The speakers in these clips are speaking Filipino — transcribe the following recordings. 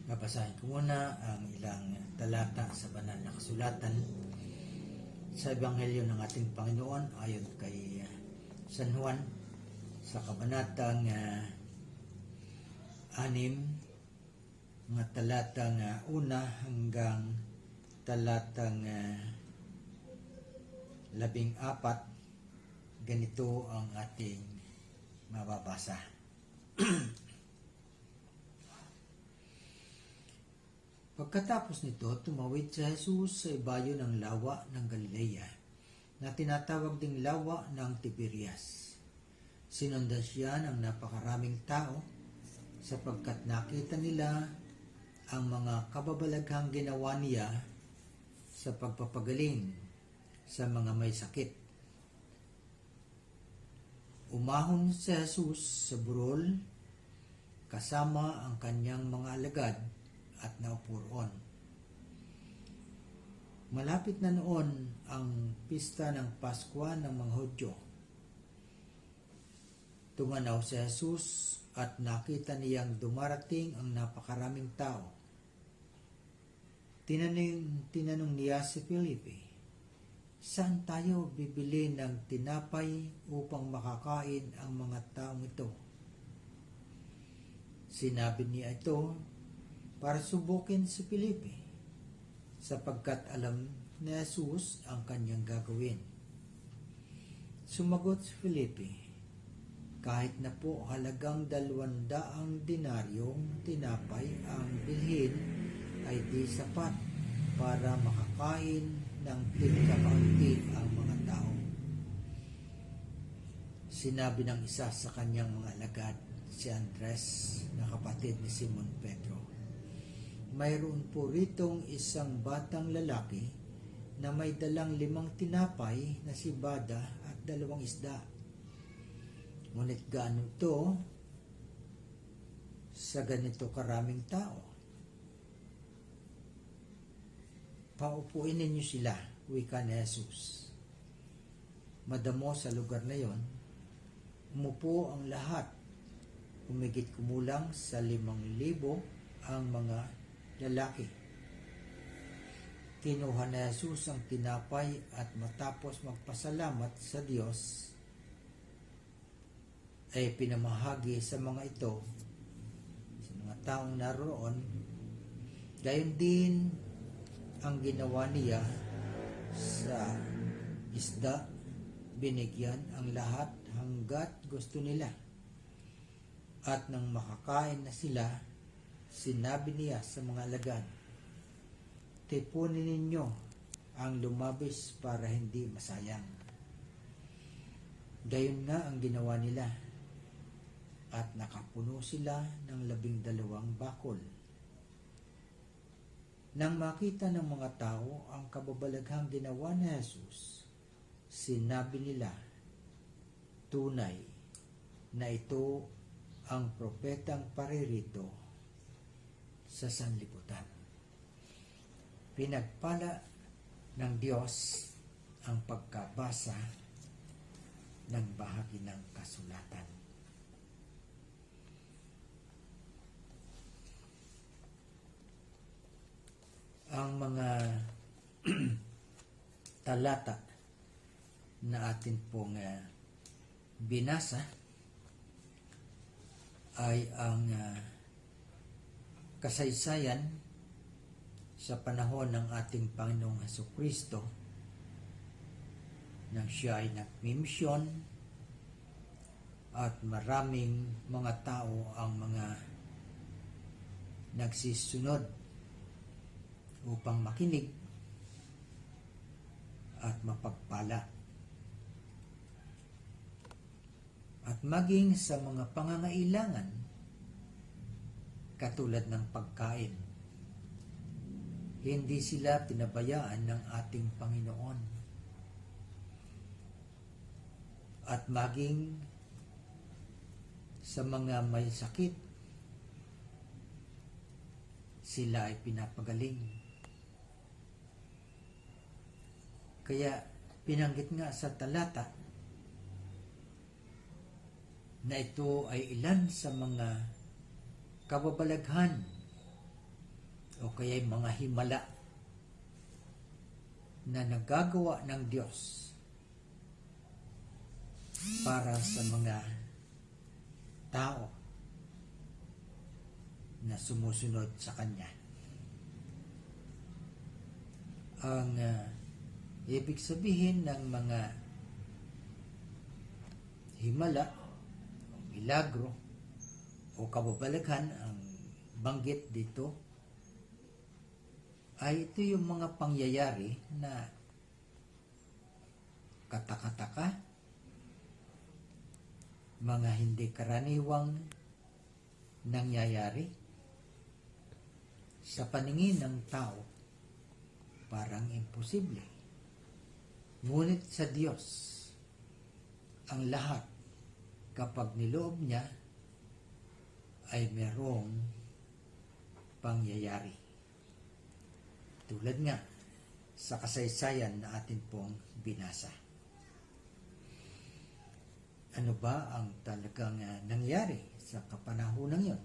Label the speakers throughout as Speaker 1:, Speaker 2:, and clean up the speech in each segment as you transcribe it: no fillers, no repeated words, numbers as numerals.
Speaker 1: Babasahin ko muna ang ilang talata sa banal na kasulatan sa Ebanghelyo ng ating Panginoon ayon kay San Juan sa kabanatang 6, mga talatang 1 hanggang talatang 14. Ganito ang ating mababasa. Pagkatapos nito, tumawid si Jesus sa ibayo ng lawa ng Galilea, na tinatawag ding lawa ng Tiberias. Sinundan siya ng napakaraming tao, sapagkat nakita nila ang mga kababalaghang ginawa niya sa pagpapagaling sa mga may sakit. Umahon si Jesus sa burol, kasama ang kanyang mga alagad, at naupo roon. Malapit na noon ang pista ng Paskwa ng mga Hudyo. Tumanaw si Jesus at nakita niyang dumarating ang napakaraming tao. Tinanong niya si Felipe, "Saan tayo bibili ng tinapay upang makakain ang mga taong ito?" Sinabi niya ito para subukin si Felipe, sapagkat alam ni Jesus ang kanyang gagawin. Sumagot si Felipe, "Kahit na po halagang 200 denaryong tinapay ang bilhin ay di sapat para makakain ng tigkakaunti ang mga tao." Sinabi ng isa sa kanyang mga alagad, si Andres, na kapatid ni Simon Pedro, "Mayroon po ritong isang batang lalaki na may dalang 5 tinapay na sibada at 2 isda. Ngunit gaano ito sa ganito karaming tao? Paupuin ninyo sila," wika ni Jesus. Madamo sa lugar na yon, umupo ang lahat. Humigit kumulang sa 5,000 ang mga lalaki. Kinuha ni Jesus ang tinapay at matapos magpasalamat sa Diyos, ay pinamahagi sa mga ito, sa mga taong naroon. Gayon din ang ginawa niya sa isda. Binigyan ang lahat hanggat gusto nila. At nang makakain na sila, sinabi niya sa mga alagad, "Tipunin ninyo ang lumabis para hindi masayang." Gayon nga ang ginawa nila, at nakapuno sila ng 12 bakol. Nang makita ng mga tao ang kababalaghang ginawa ni Jesus, sinabi nila, "Tunay na ito ang propetang paririto sa sanlibutan." Pinagpala ng Diyos ang pagkabasa ng bahagi ng kasulatan. Ang mga talata na atin pong binasa ay ang kasaysayan sa panahon ng ating Panginoong Hesukristo, nang siya ay nagmimisyon at maraming mga tao ang mga nagsisunod upang makinig at mapagpala. At maging sa mga pangangailangan katulad ng pagkain, hindi sila pinabayaan ng ating Panginoon. At maging sa mga may sakit, sila ay pinapagaling. Kaya pinanggit nga sa talata na ito ay ilan sa mga kababalaghan o kaya'y mga himala na nagagawa ng Diyos para sa mga tao na sumusunod sa Kanya. Ang ibig sabihin ng mga himala o milagro o kababalaghan, ang banggit dito ay ito yung mga pangyayari na katakataka, mga hindi karaniwang nangyayari sa paningin ng tao, parang imposible. Ngunit sa Diyos, ang lahat kapag niloob niya ay merong pangyayari. Tulad nga sa kasaysayan na atin pong binasa. Ano ba ang talagang nangyari sa kapanahonang yon?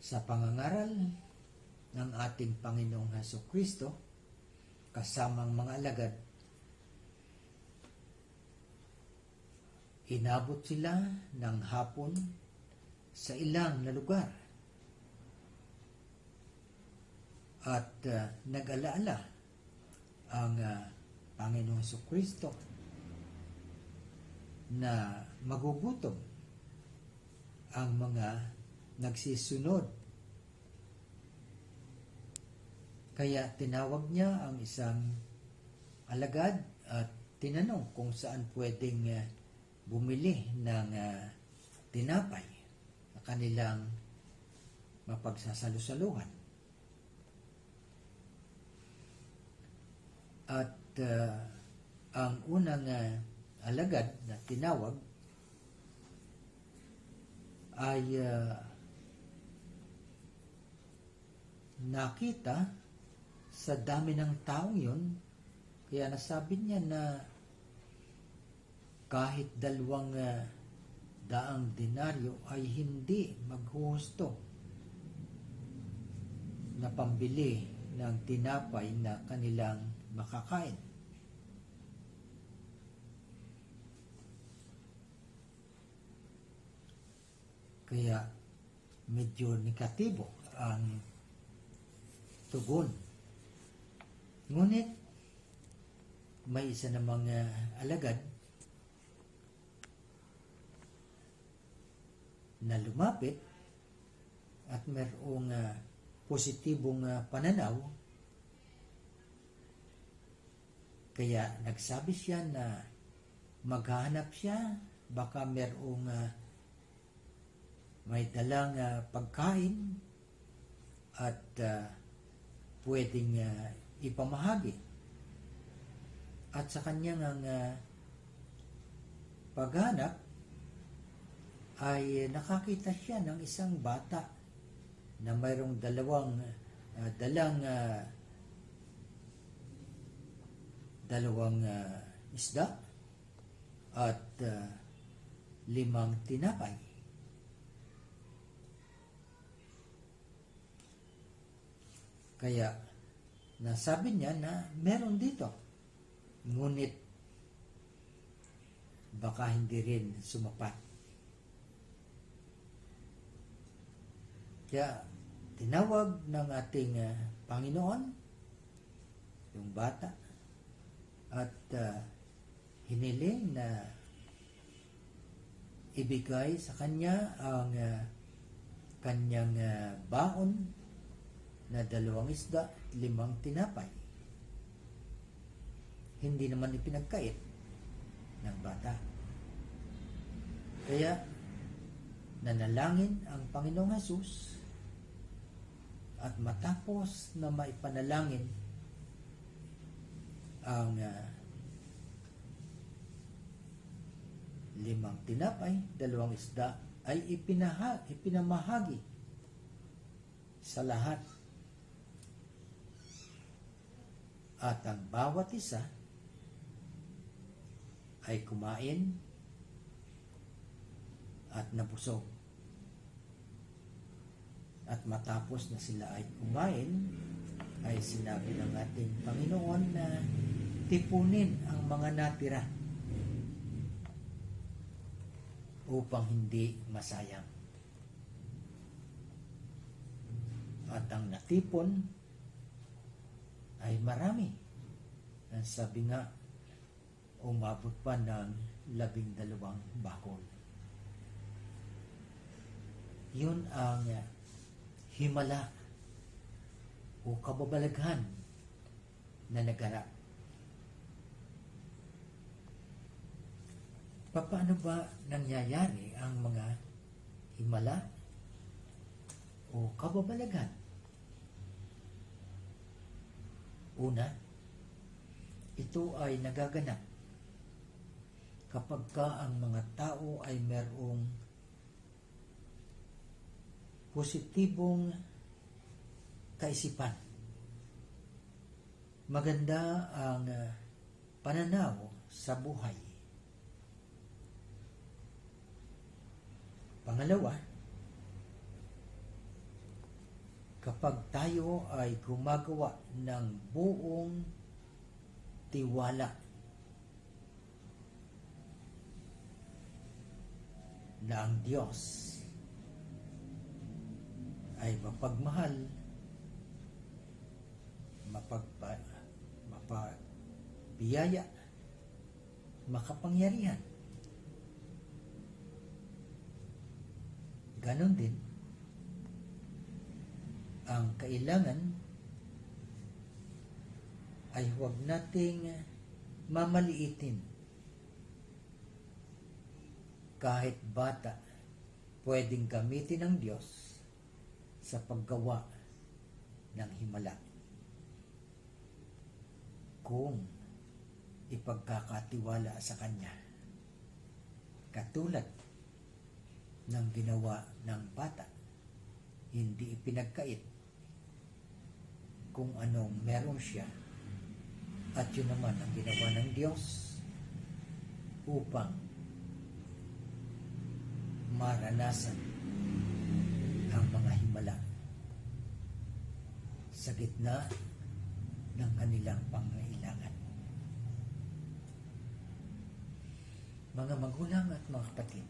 Speaker 1: Sa pangangaral ng ating Panginoong Hesukristo, kasamang mga alagad, inabot sila ng hapon sa ilang na lugar at nag-alaala ang Panginoong Hesukristo na magugutom ang mga nagsisunod. Kaya tinawag niya ang isang alagad at tinanong kung saan pwedeng bumili ng tinapay na kanilang mapagsasalusaluhan. At ang unang alagad na tinawag ay nakita sa dami ng taong yun, kaya nasabi niya na kahit 200 denaryo ay hindi maghuhusto na pambili ng tinapay na kanilang makakain. Kaya medyo negatibo ang tugon. Ngunit may isa namang alagad na lumapit at mayroong positibong pananaw. Kaya nagsabi siya na maghahanap siya, baka mayroong may dalang pagkain at pwedeng ipamahagi. At sa kanyang paghanap ay nakakita siya ng isang bata na mayroong dalang isda at 5 tinapay. Kaya nasabi niya na meron dito, ngunit baka hindi rin sumapat. Kaya tinawag ng ating Panginoon yung bata at hiniling na ibigay sa kanya ang kanyang baon na 2 isda at 5 tinapay. Hindi naman ipinagkait ng bata. Kaya nanalangin ang Panginoong Hesus at matapos na maipanalangin ang 5 tinapay, 2 isda ay ipinamahagi sa lahat. At ang bawat isa ay kumain at nabusog. At matapos na sila ay kumain, ay sinabi ng ating Panginoon na tipunin ang mga natira upang hindi masayang. At ang natipon ay marami. Ang sabi nga, umabot pa ng 12 bakol. Yun ang himala o kababalaghan na naganap. Paano ba nangyayari ang mga himala o kababalaghan? Una, ito ay nagaganap kapag ang mga tao ay merong positibong kaisipan. Maganda ang pananaw sa buhay. Pangalawa, kapag tayo ay gumagawa ng buong tiwala na ang Diyos ay mapagmahal, mapabiyaya, makapangyarihan. Ganon din ang kailangan ay huwag nating mamaliitin. Kahit bata, pwedeng gamitin ng Diyos sa paggawa ng himala kung ipagkakatiwala sa Kanya. Katulad ng ginawa ng bata, hindi ipinagkait kung anong meron siya, at yun naman ang ginawa ng Diyos upang maranasan ang mga himala sa gitna ng kanilang pangangailangan. Mga magulang at mga kapatid,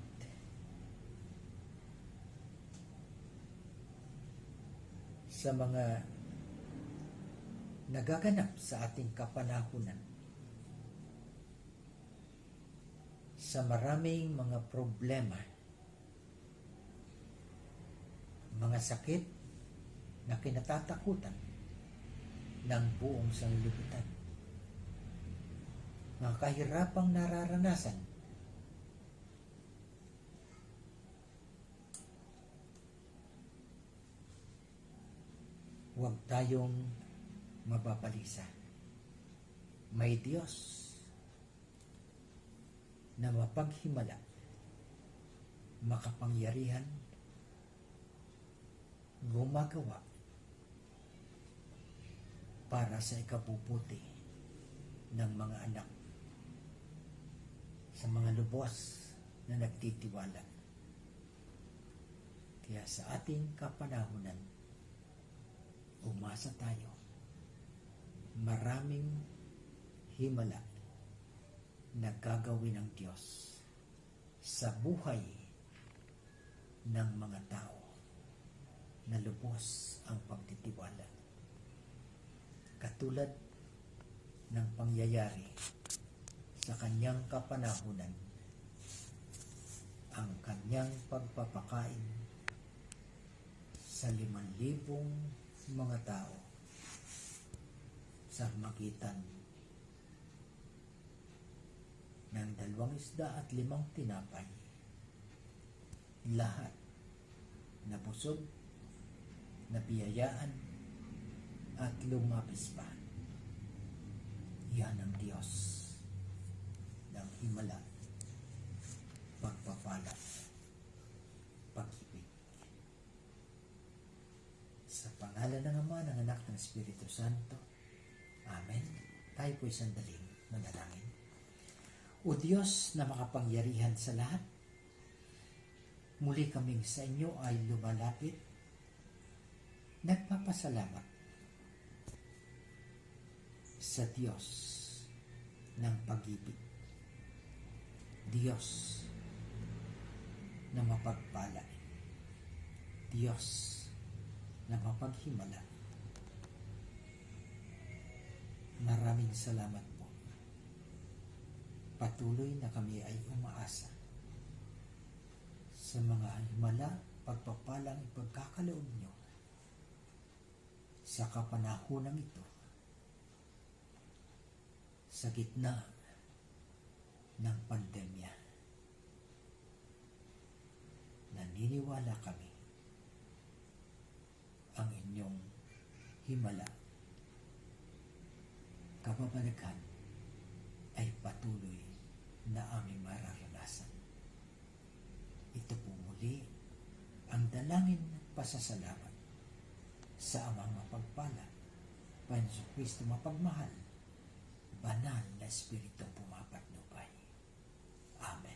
Speaker 1: sa mga nagaganap sa ating kapanahunan, sa maraming mga problema, mga sakit na kinatatakutan ng buong sanlibutan, mga kahirapang nararanasan, huwag tayong mababalisa. May Diyos na mapaghimala, makapangyarihan, gumagawa para sa ikabubuti ng mga anak, sa mga lubos na nagtitiwala. Kaya sa ating kapanahunan, umasa tayo. Maraming himala na gagawin ng Diyos sa buhay ng mga tao na lubos ang pagtitiwala. Katulad ng pangyayari sa kanyang kapanahunan, ang kanyang pagpapakain sa 5,000 mga tao sa magitan ng 2 isda at 5 tinapay. Lahat nabusog, nabiyayaan, at lumapis pa. Yan ang Diyos ng himala, pagpapala, pag-ibig. Sa pangalan ng Ama, ng Anak, ng Espiritu Santo. Amen. Tayo po'y sandaling manalangin. O Diyos na makapangyarihan sa lahat, muli kaming sa inyo ay lumalapit Nagpapasalamat sa Diyos ng pag-ibig, Diyos na mapagpala, Diyos na mapaghimala. Maraming salamat po. Patuloy na kami ay umaasa sa mga himala, pagpapalang ipagkakaloob nyo sa kapanahonang ito, sa gitna ng pandemya. Naniniwala kami ang inyong himala, kababalaghan ay patuloy na aming mararanasan. Ito po muli ang dalangin at pasasalamat sa Amang mapagpala, Panginoong Kristo mapagmahal, banal na Espiritong pumapatnubay. Amen.